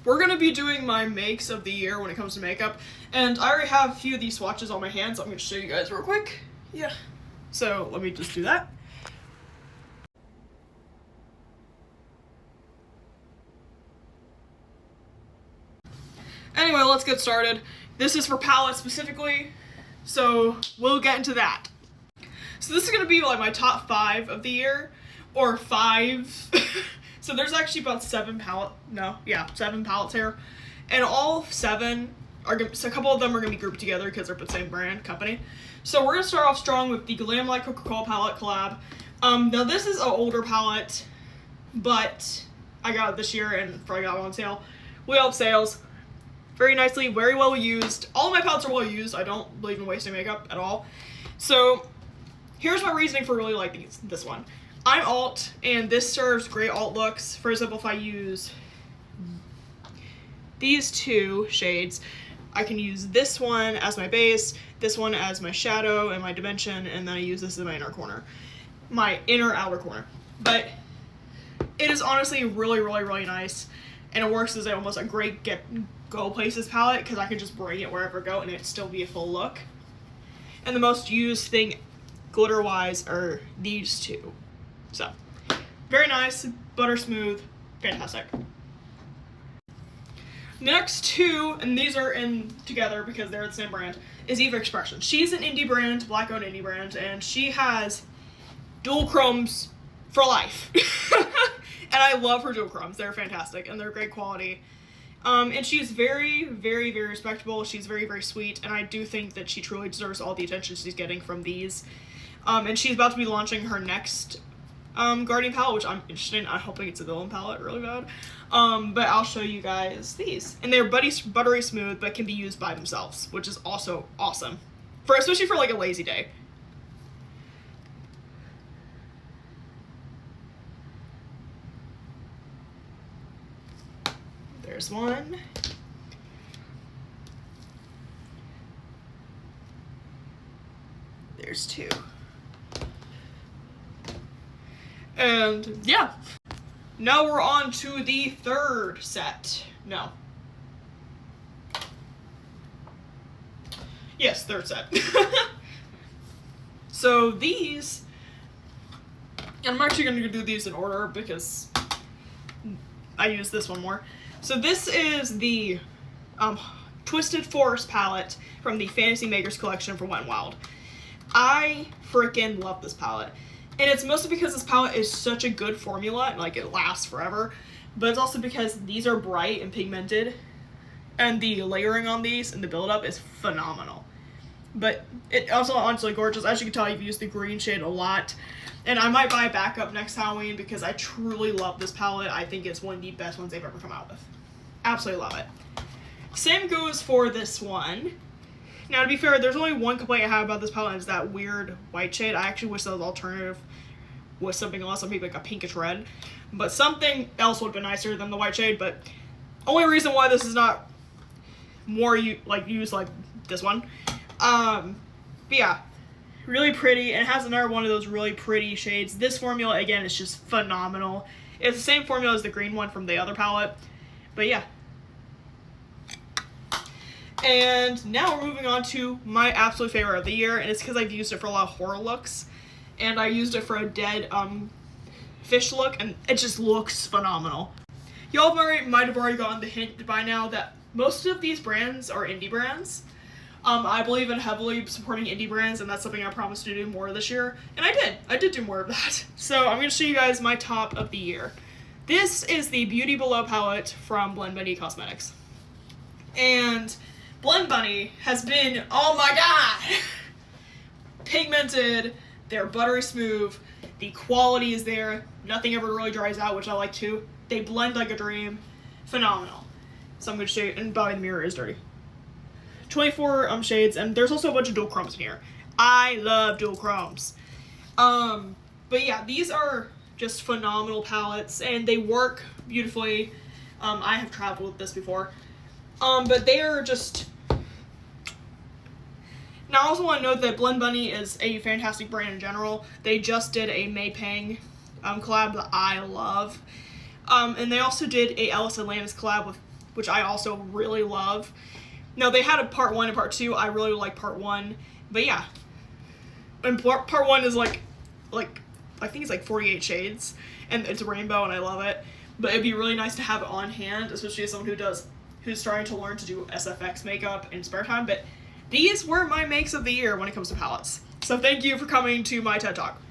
we're gonna be doing my makes of the year when it comes to makeup, and I already have a few of these swatches on my hands, so I'm gonna show you guys real quick. Yeah, so let me just do that. Anyway, let's get started. This is for palette specifically, so we'll get into that. So this is gonna be like my top 5 of the year, or 5. So there's actually about 7 palettes here, and all 7 are gonna, so a couple of them are gonna be grouped together because they're the same brand company. So we're gonna start off strong with the Glam Light Coca-Cola palette collab. Now this is an older palette, but I got it this year and I got it on sale. We all have sales. Very nicely, very well used. All of my palettes are well used. I don't believe in wasting makeup at all. So here's my reasoning for really liking this one. I'm alt, and this serves great alt looks. For example, if I use these 2 shades, I can use this one as my base, this one as my shadow and my dimension, and then I use this as my inner outer corner. But it is honestly really, really, really nice, and it works as almost a great go places palette because I can just bring it wherever I go and it'd still be a full look. And the most used thing glitter wise are these 2. So very nice, butter smooth, fantastic. Next 2, and these are in together because they're the same brand, is Eva Expression. She's an indie brand, black owned indie brand, and she has dual chromes for life. And I love her dual chromes. They're fantastic and they're great quality. And she's very, very, very respectable. She's very, very sweet, and I do think that she truly deserves all the attention she's getting from these. And she's about to be launching her next Guardian palette, which I'm interested in. I'm hoping it's a villain palette really bad. But I'll show you guys these. And they're buttery smooth, but can be used by themselves, which is also awesome. Especially for like a lazy day. There's one. There's 2. And yeah. Now we're on to the 3rd set. No. Yes, 3rd set. So these, and I'm actually going to do these in order because I use this one more. So this is the Twisted Forest palette from the Fantasy Makers collection from Wet n Wild. I freaking love this palette. And it's mostly because this palette is such a good formula, and like it lasts forever. But it's also because these are bright and pigmented, and the layering on these and the build-up is phenomenal. But it also honestly gorgeous. As you can tell, I've used the green shade a lot. And I might buy a backup next Halloween because I truly love this palette. I think it's one of the best ones they've ever come out with. Absolutely love it. Same goes for this one. Now, to be fair, there's only one complaint I have about this palette, and it's that weird white shade. I actually wish that was alternative with something else, maybe like a pinkish red. But something else would have been nicer than the white shade, but only reason why this is not more used like this one. But yeah, really pretty, and it has another one of those really pretty shades. This formula, again, is just phenomenal. It's the same formula as the green one from the other palette, but yeah. And now we're moving on to my absolute favorite of the year, and it's because I've used it for a lot of horror looks, and I used it for a dead fish look, and it just looks phenomenal. Y'all might have already gotten the hint by now that most of these brands are indie brands. I believe in heavily supporting indie brands, and that's something I promised to do more this year, and I did. I did do more of that. So I'm going to show you guys my top of the year. This is the Beauty Below palette from Blend Bunny Cosmetics. And Blend Bunny has been, oh my god, pigmented, they're buttery smooth, the quality is there, nothing ever really dries out, which I like too. They blend like a dream, phenomenal. So I'm going to show you, and by the mirror is dirty. 24 shades, and there's also a bunch of dual chromes in here. I love dual chromes. But yeah, these are just phenomenal palettes, and they work beautifully. I have traveled with this before. But they are just... Now I also want to note that Blend Bunny is a fantastic brand in general. They just did a May Pang collab that I love. And they also did a Ellis Atlantis collab with which I also really love. Now, they had a part 1 and part 2. I really like part 1. But yeah. And part 1 is like, I think it's like 48 shades. And it's a rainbow, and I love it. But it'd be really nice to have it on hand, especially as someone who's starting to learn to do SFX makeup in spare time. But these were my makes of the year when it comes to palettes. So thank you for coming to my TED Talk.